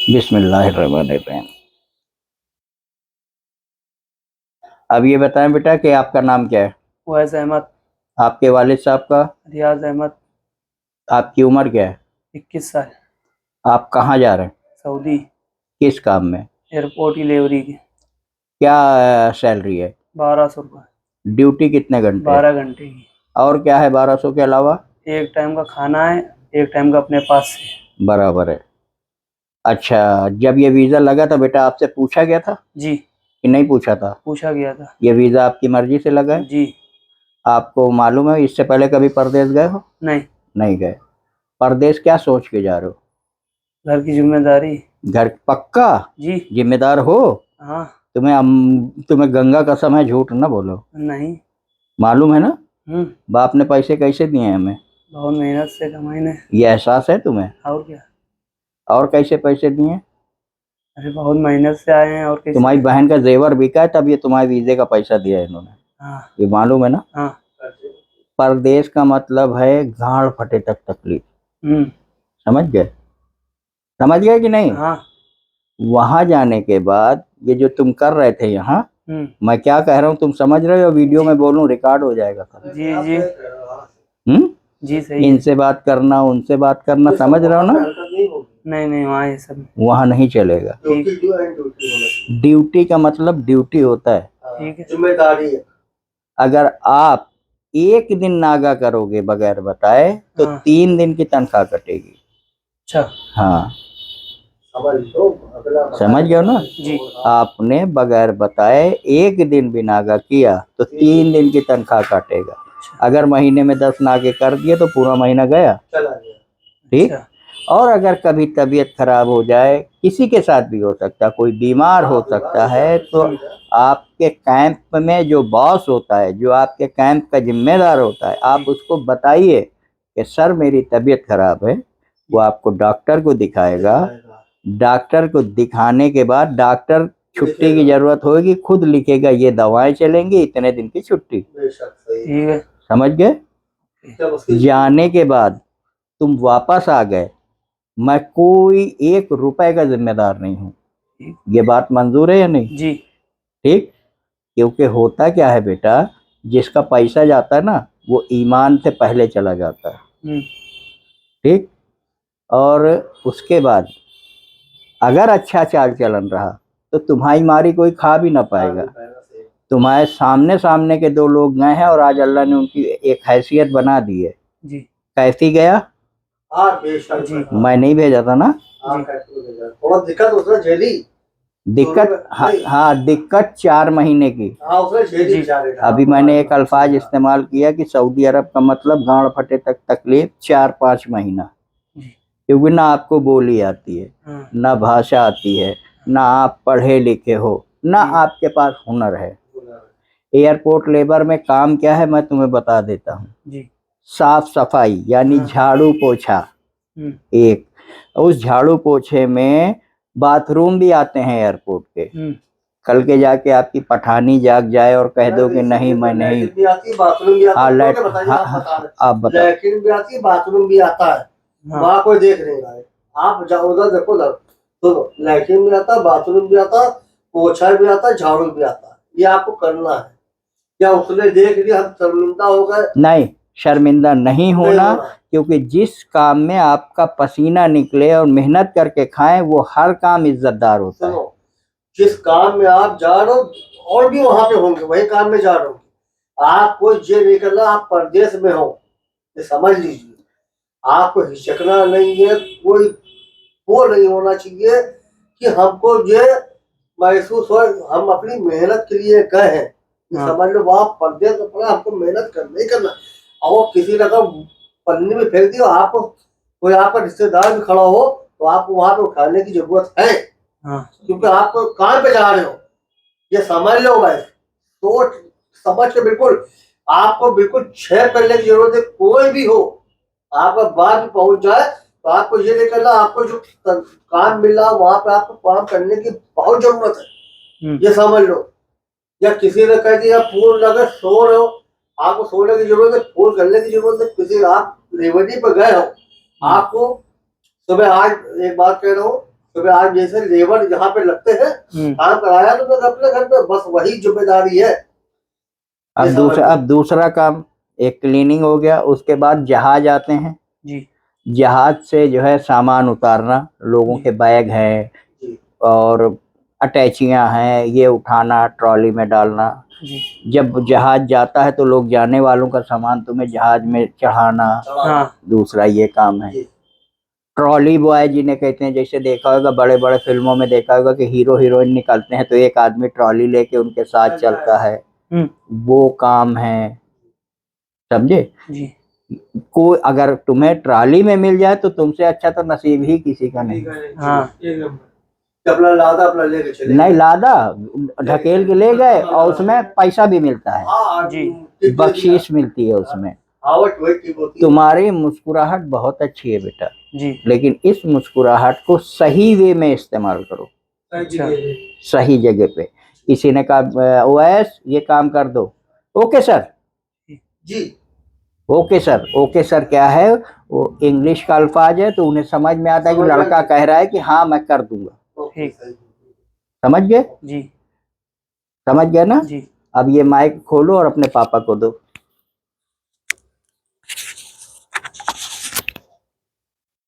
बिस्मिल्लाहिर्रहमानिर्रहीम। अब ये बताएं बेटा कि आपका नाम क्या है? वैस अहमद। आपके वालिद साहब का? रियाज अहमद। आपकी उम्र क्या है? 21 साल। आप कहाँ जा रहे हैं? सऊदी। किस काम में? एयरपोर्ट डिलीवरी की। क्या सैलरी है? 1200 रुपये। ड्यूटी कितने घंटे? 12 घंटे की। और क्या है 1200 के अलावा? एक टाइम का खाना है, एक टाइम का अपने पास से। बराबर है। अच्छा, जब ये वीज़ा लगा था बेटा आपसे पूछा गया था जी। कि नहीं पूछा था? पूछा गया था। ये वीज़ा आपकी मर्जी से लगा है? जी। आपको मालूम है इससे पहले कभी परदेश गए हो? नहीं। नहीं गए। परदेश क्या सोच के जा रहे हो? घर की जिम्मेदारी। घर पक्का? जी। जिम्मेदार हो? हाँ। तुम्हें गंगा कसम है, झूठ ना बोलो। नहीं। मालूम है ना? बाप ने पैसे कैसे दिए हैं हमें? बहुत मेहनत से कमाई ने। ये एहसास है तुम्हें? और क्या। और कैसे पैसे दिए? अरे बहुत मेहनत से आए हैं और कैसे। तुम्हारी बहन का जेवर बिका है तब ये तुम्हारे वीजे का पैसा दिया है इन्होंने। हाँ। ये मालूम है ना? हाँ। परदेश का मतलब है गांड फटे तक तकलीफ। समझ गए? समझ गए कि नहीं? हाँ। वहां जाने के बाद ये जो तुम कर रहे थे यहाँ, मैं क्या कह रहा हूँ तुम समझ रहे हो? वीडियो में बोलूं रिकॉर्ड हो जाएगा सब। जी जी। जी सही है। इनसे बात करना उनसे बात करना, समझ रहे हो ना? नहीं नहीं, वहाँ ये सब वहाँ नहीं चलेगा। ड्यूटी का मतलब ड्यूटी होता है, ठीक है। जिम्मेदारी है। अगर आप एक दिन नागा करोगे बगैर बताए तो 3 दिन की तनख्वाह कटेगी। अच्छा। हाँ, समझ गए ना? जी। आपने बगैर बताए एक दिन भी नागा किया तो 3 दिन की तनख्वाह काटेगा। अगर महीने में 10 नागे कर दिए तो पूरा महीना गया। ठीक। और अगर कभी तबीयत खराब हो जाए, किसी के साथ भी हो सकता है, कोई बीमार हो सकता है, तो आपके कैंप में जो बॉस होता है, जो आपके कैंप का जिम्मेदार होता है, आप उसको बताइए कि सर मेरी तबीयत खराब है। वो आपको डॉक्टर को दिखाएगा। डॉक्टर को दिखाने के बाद डॉक्टर छुट्टी की जरूरत होगी खुद लिखेगा, ये दवाएं चलेंगी, इतने दिन की छुट्टी। समझ गए? जाने के बाद तुम वापस आ गए, मैं कोई 1 रुपए का जिम्मेदार नहीं हूँ। ये बात मंजूर है या नहीं? जी। ठीक। क्योंकि होता क्या है बेटा, जिसका पैसा जाता है ना वो ईमान से पहले चला जाता है। ठीक। और उसके बाद अगर अच्छा चाल चलन रहा तो तुम्हारी मारी कोई खा भी ना पाएगा। तुम्हारे सामने सामने के 2 लोग गए हैं और आज अल्लाह ने उनकी एक हैसियत बना दी है। जी। कैसी गया? जी। मैं नहीं भेजा था ना? बहुत दिक्कत उसने झेली। दिक्कत? हाँ, दिक्कत 4 महीने की। अभी मैंने एक अल्फाज इस्तेमाल किया कि सऊदी अरब का मतलब गांड फटे तक तकलीफ 4-5 महीना। क्योंकि ना आपको बोली आती है, ना भाषा आती है, ना आप पढ़े लिखे हो, ना आपके पास हुनर है। एयरपोर्ट लेबर में काम क्या है मैं तुम्हें बता देता हूँ। साफ सफाई यानी झाड़ू पोछा। एक उस झाड़ू पोछे में बाथरूम भी आते हैं एयरपोर्ट के। कल के जाके आपकी पठानी जाग जाए और कह दो कि नहीं मैं नहीं। बाथरूम भी आता है, आप बताओ। लैट्रिन भी आती है, बाथरूम भी आता है। वहाँ कोई देख नहीं रहा है, आप जाओ उधर देखो ना, तो लैट्रिन भी आता, बाथरूम भी आता, पोछा भी आता, झाड़ू भी आता। ये आपको करना है। क्या उसने देख लिया हम शर्मिंदा हो गए? नहीं, शर्मिंदा नहीं होना। क्योंकि जिस काम में आपका पसीना निकले और मेहनत करके खाएं वो हर काम इज्जतदार होता है। जिस काम में आप जा रहे हो और भी वहां पे होंगे, वही काम में जा रहे हो। आपको ये नहीं करना आप परदेश में हो, ये समझ लीजिए। आपको हिचकना नहीं है, कोई वो नहीं होना चाहिए कि हमको ये महसूस हो हम अपनी मेहनत के लिए गए हैं। समझ लो आप परदेश में पड़ा, हमको मेहनत करना ही करना। और किसी रकम पन्नी में फेंक दियो, आपको कोई आपका रिश्तेदार भी खड़ा हो तो आपको वहां पे उठाने की जरूरत है। क्योंकि आप काम पे जा रहे हो, ये समझ लो भाई। सोच समझ के बिल्कुल आपको बिल्कुल शेयर करने की जरूरत है। कोई भी हो आपका बात पहुंच जाए तो आपको ये नहीं करना, आपको जो काम मिल रहा वहां पे आपको काम करने की बहुत जरूरत है, ये समझ लो। या किसी ने कह दिया फोन लगे सो रहे हो, आपको सोने की जरूरत है, फोन करने की जरूरत है। किसी आप रेवड़ी पर गए हो, आपको सुबह आज एक बात कह रहा हूँ, तो आज जैसे लेबर जहाँ पे लगते हैं काम कराया तो मैं अपने घर पे, बस वही जिम्मेदारी है। अब दूसरा काम, एक क्लीनिंग हो गया। उसके बाद जहाज आते हैं जी, जहाज से जो है सामान उतारना, लोगों के बैग हैं और अटैचियां हैं, ये उठाना ट्रॉली में डालना। जब जहाज जाता है तो लोग जाने वालों का सामान तुम्हें जहाज में चढ़ाना। हाँ। दूसरा ये काम है। ट्रॉली बॉय जिन्हें कहते हैं, जैसे देखा होगा बड़े बड़े फिल्मों में देखा होगा कि हीरो हीरोइन निकलते हैं तो एक आदमी ट्रॉली लेके उनके साथ चलता है, वो काम है, समझे। कोई अगर तुम्हें ट्रॉली में मिल जाए तो तुमसे अच्छा तो नसीब ही किसी का नहीं। हाँ। अपना लादा अपना लेके चले, नहीं लादा ढकेल के ले गए और उसमें पैसा भी मिलता है जी, बख्शीश मिलती है उसमें। तुम्हारी मुस्कुराहट बहुत अच्छी है बेटा जी, लेकिन इस मुस्कुराहट को सही वे में इस्तेमाल करो। अच्छा, सही जगह पे। किसी ने कहा ओएस ये काम कर दो, ओके सर जी, ओके सर। ओके सर क्या है, वो इंग्लिश का अल्फाज है तो उन्हें समझ में आता है कि लड़का कह रहा है कि हाँ मैं कर दूंगा। समझ गए जी, समझ गए ना जी। अब ये माइक खोलो और अपने पापा को दो।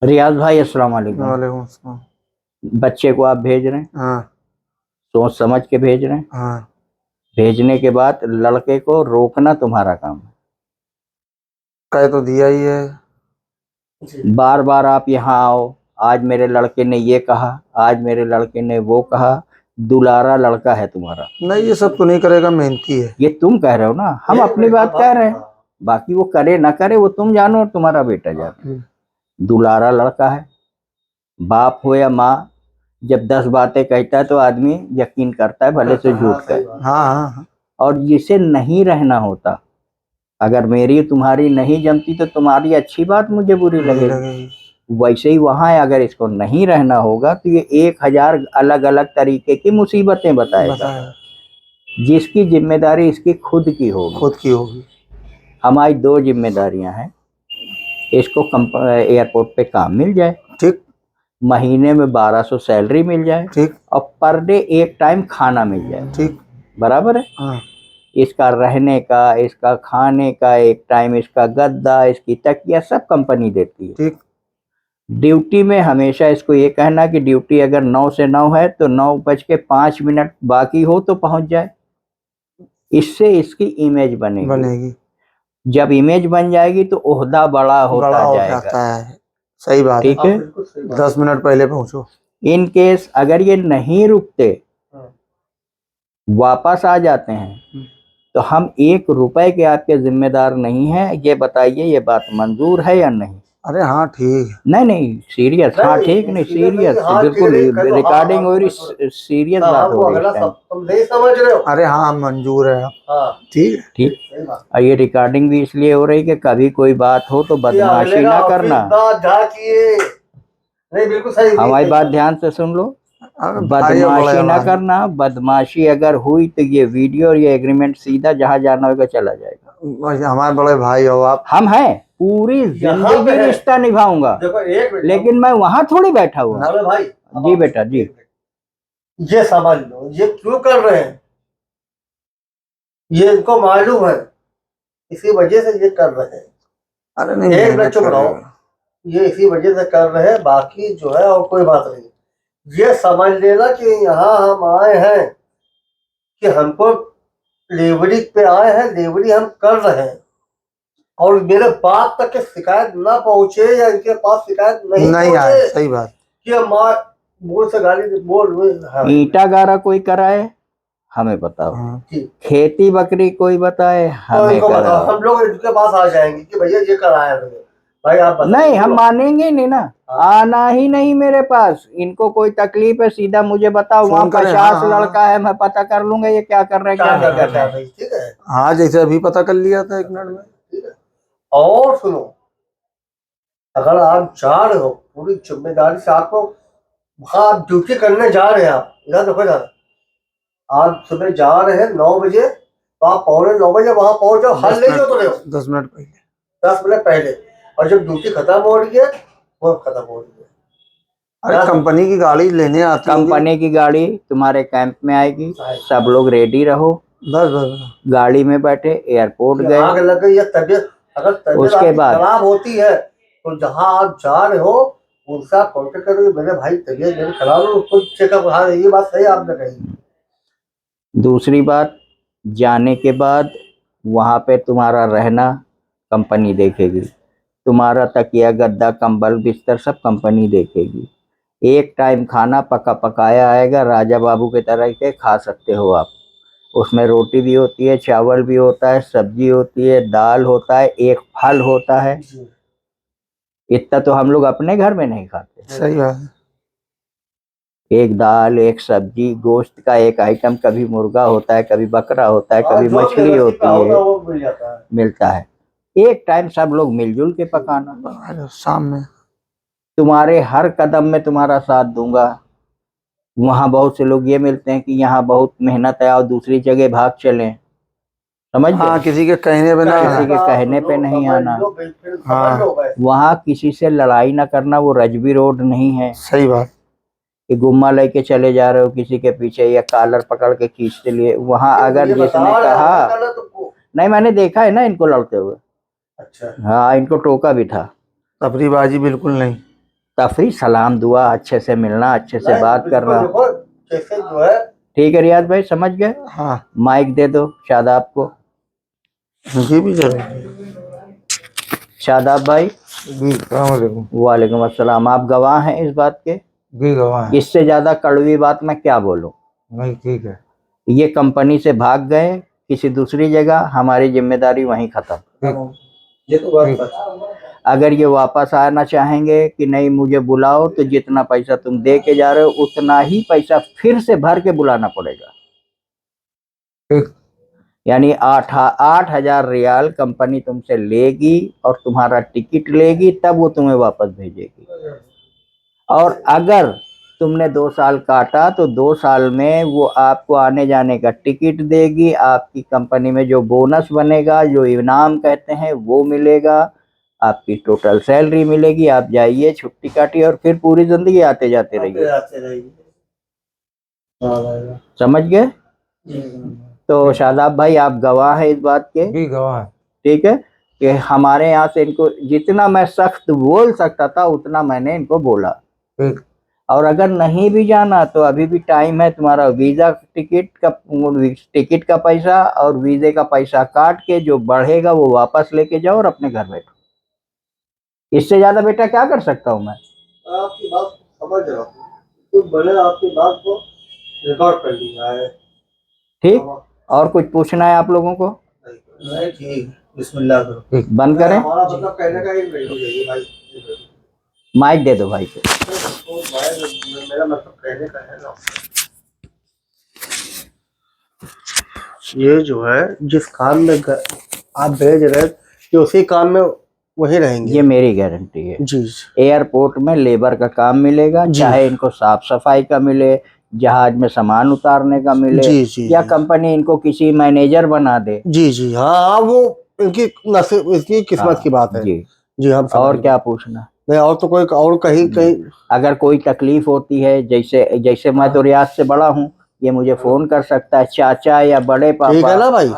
रियाज भाई अस्सलाम वालेकुम। वालेकुम अस्सलाम। बच्चे को आप भेज रहे हैं, हाँ सोच समझ के भेज रहे हैं। हाँ, भेजने के बाद लड़के को रोकना तुम्हारा काम है। कह तो दिया ही है। बार बार आप यहाँ आओ, आज मेरे लड़के ने ये कहा, आज मेरे लड़के ने वो कहा। दुलारा लड़का है तुम्हारा। नहीं ये सब तो नहीं करेगा, मेहनती है। ये तुम कह रहे हो ना, हम अपनी बात कह रहे हैं, बाकी वो करे ना करे वो तुम जानो और तुम्हारा बेटा जानो। दुलारा लड़का है। बाप हो या माँ, जब 10 बातें कहता है तो आदमी यकीन करता है भले से झूठ कहे। हाँ हाँ, और जिसे नहीं रहना होता, अगर मेरी तुम्हारी नहीं जमती तो तुम्हारी अच्छी बात मुझे बुरी लगेगी। वैसे ही वहां है, अगर इसको नहीं रहना होगा तो ये 1000 अलग अलग तरीके की मुसीबतें बताएगा। जिसकी जिम्मेदारी इसकी खुद की होगी। हमारी 2 जिम्मेदारियां हैं, इसको एयरपोर्ट पे काम मिल जाए, ठीक, महीने में 1200 सैलरी मिल जाए, ठीक, और पर डे एक टाइम खाना मिल जाए, ठीक, बराबर है। हाँ। इसका रहने का, इसका खाने का, एक टाइम इसका गद्दा, इसकी तकिया सब कंपनी देती है। ठीक। ड्यूटी में हमेशा इसको ये कहना कि ड्यूटी अगर 9 से 9 है तो 9:05 बाकी हो तो पहुंच जाए। इससे इसकी इमेज बनेगी। जब इमेज बन जाएगी तो ओहदा बड़ा होता जाएगा है। सही बात, ठीक है। 10 मिनट पहले पहुंचो। इन केस अगर ये नहीं रुकते, वापस आ जाते हैं, तो हम 1 रुपए के आपके जिम्मेदार नहीं हैं। ये बताइए ये बात मंजूर है या नहीं। अरे हाँ ठीक। नहीं सीरियस, हाँ ठीक नहीं सीरियस, बिल्कुल रिकॉर्डिंग हो रही, सीरियस बात हो रही है। तुम नहीं समझ रहे हो। अरे हाँ मंजूर है। ठीक ठीक। और ये रिकॉर्डिंग भी इसलिए हो रही कि कभी कोई बात हो तो बदमाशी ना करना। नहीं बिल्कुल सही, हमारी बात ध्यान से सुन लो, बदमाशी ना करना। बदमाशी अगर हुई तो ये वीडियो और ये एग्रीमेंट सीधा जहां जाना होगा चला जाएगा। हमारे बड़े भाई हो आप। हम हैं, पूरी जिंदगी रिश्ता निभाऊंगा, लेकिन मैं वहां थोड़ी बैठा हुआ। भाई जी बेटा जी, ये समझ लो ये क्यों कर रहे हैं, ये इनको मालूम है, इसी वजह से ये कर रहे हैं। अरे नहीं, एक मिनट चुप रहो, ये इसी वजह से कर रहे हैं, बाकी जो है और कोई बात नहीं। ये समझ लेना कि यहाँ हम आए हैं कि हमको लेबरी पे आए हैं, लेबरी हम कर रहे हैं, और मेरे बाप तक के शिकायत ना पहुंचे या इनके पास शिकायत नहीं आए। सही बात कि माँ मुंह से गाली बोल। ईटा गारा कोई कराए हमें बताओ, खेती बकरी कोई बताए हमें बताओ। हम लोग इनके पास आ जाएंगे कि भैया ये कराया भाई आप नहीं, हम मानेंगे नहीं ना। आना ही नहीं मेरे पास। इनको कोई तकलीफ है सीधा मुझे बताओ, वहाँ 50 लड़का है, मैं पता कर लूंगा ये क्या कर रहे हैं क्या नहीं कर रहे हैं। ठीक है, हाँ जैसे अभी पता कर लिया था 1 मिनट में। और सुनो, अगर आप जा रहे हो पूरी जिम्मेदारी से, आपको आप ड्यूटी करने जा रहे हैं, आप इधर देखो इधर, आप सुबह जा रहे हैं 9 बजे, तो आप 9:15 वहां पहुंच जाओ। हल ले जाओ तो ले 10 मिनट पहले, 10 मिनट पहले। और जब ड्यूटी खत्म हो रही है वो खत्म हो रही है, अरे कंपनी की गाड़ी लेने आती होगी। कंपनी की गाड़ी तुम्हारे कैंप में आएगी, सब लोग रेडी रहो, बस बस गाड़ी में बैठे एयरपोर्ट गए। आग लग गई या तबीयत, अगर तबीयत उसके आपकी बाद खराब होती है तो जहाँ आप जा रहे हो उनसे आप कॉन्टेक्ट करोगे, मेरे भाई तबीयत मेरी खराब है, खुद चेकअप। हाँ ये बात सही आपने कही। दूसरी बात, जाने के बाद वहाँ पे तुम्हारा रहना कंपनी देखेगी, तुम्हारा तकिया गद्दा कंबल बिस्तर सब कंपनी देखेगी। एक टाइम खाना पका पकाया आएगा, राजा बाबू की तरह के खा सकते हो आप। उसमें रोटी भी होती है, चावल भी होता है, सब्जी होती है, दाल होता है, एक फल होता है। इतना तो हम लोग अपने घर में नहीं खाते। सही बात है। एक दाल, एक सब्जी, गोश्त का एक आइटम, कभी मुर्गा होता है, कभी बकरा होता है, कभी मछली होती है, वो मिल जाता है। मिलता है। एक टाइम सब लोग मिलजुल के पकाना। शाम में तुम्हारे हर कदम में तुम्हारा साथ दूंगा। वहाँ बहुत से लोग ये मिलते हैं कि यहाँ बहुत मेहनत है और दूसरी जगह भाग चलें, समझ हाँ, गए? किसी के कहने पे ना किसी के कहने पे नहीं आना। हाँ वहाँ किसी से लड़ाई ना करना, वो रजबी रोड नहीं है सही बात। कि गुम्मा लेके चले जा रहे हो किसी के पीछे या कॉलर पकड़ के खींचते लिए। वहाँ अगर जिसने कहा, नहीं मैंने देखा है ना इनको लड़ते हुए। अच्छा हाँ, इनको टोका भी था। तफरीबाजी बिल्कुल नहीं। तफरी, सलाम दुआ, अच्छे से मिलना, अच्छे से बात करना। जैसे जो है ठीक है रियाज भाई, समझ गए? हाँ माइक दे दो शादाब को। जी भी जरूर। शादाब भाई। जी अस्सलाम वालेकुम। वालेकुम अस्सलाम। आप गवाह हैं इस बात के? जी गवाह है। इससे ज्यादा कड़वी बात मैं क्या बोलूं? नहीं ठीक है। ये कंपनी से भाग गए किसी दूसरी जगह, हमारी जिम्मेदारी वहीं खत्म। ये तो बात अगर ये वापस आना चाहेंगे कि नहीं मुझे बुलाओ, तो जितना पैसा तुम दे के जा रहे हो उतना ही पैसा फिर से भर के बुलाना पड़ेगा। ठीक। यानी 8,000 रियाल कंपनी तुमसे लेगी और तुम्हारा टिकट लेगी, तब वो तुम्हें वापस भेजेगी। और अगर तुमने 2 साल काटा तो 2 साल में वो आपको आने जाने का टिकट देगी, आपकी कंपनी में जो बोनस बनेगा, जो इनाम कहते हैं वो मिलेगा, आपकी टोटल सैलरी मिलेगी। आप जाइए, छुट्टी काटिए और फिर पूरी जिंदगी आते जाते रहिए। समझ गए? तो शादाब भाई आप गवाह हैं इस बात के? जी गवाह है। ठीक है कि हमारे यहाँ से इनको जितना मैं सख्त बोल सकता था उतना मैंने इनको बोला। ठीक। और अगर नहीं भी जाना तो अभी भी टाइम है। तुम्हारा वीजा टिकट का पैसा और वीजे का पैसा काट के जो बढ़ेगा वो वापस लेके जाओ और अपने घर बैठो। इससे ज्यादा बेटा क्या कर सकता हूँ मैं? आपकी बात समझ रहा हूँ, तो मैंने आपकी बात को रिकॉर्ड कर लिया है। ठीक, और कुछ पूछना है आप लोगों को? नहीं ठीक, बिस्मिल्लाह करो। बंद करें। हमारा मतलब कहने का ही नहीं भाई। माइक दे दो भाई को। मेरा मतलब कहने का है ना, ये जो है जिस काम में आप भेज रहे हैं उसी काम में वही रहेंगे। ये मेरी गारंटी है जी। एयरपोर्ट में लेबर का काम मिलेगा, चाहे इनको साफ सफाई का मिले, जहाज में सामान उतारने का मिले, जी जी, या कंपनी इनको किसी मैनेजर बना दे। जी जी हाँ, वो इनकी नसीब, इसकी किस्मत की बात है जी जी। हम और क्या पूछना? नहीं, और तो कोई और कहीं अगर कोई तकलीफ होती है, जैसे मैं तो रियाज से बड़ा हूँ, ये मुझे फोन कर सकता है, चाचा या बड़े पापा। ठीक है ना भाई?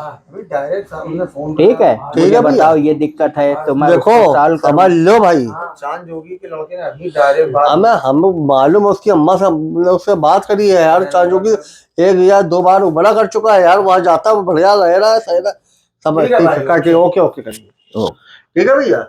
ठीक है, ठीक है, बताओ ये दिक्कत है तो मैं देखो समझ लो भाई, चांद जोगी के लड़के ने अभी डायरेक्ट बात हमें हम मालूम है, उसकी अम्मा से हमने उससे बात करी है यार। चांद जोगी 1 या 2 बार उबड़ा कर चुका है यार, वहाँ जाता है बढ़िया रह रहा है, सही है। सब ठीक है भाई, ओके ओके करिए। ठीक है भैया।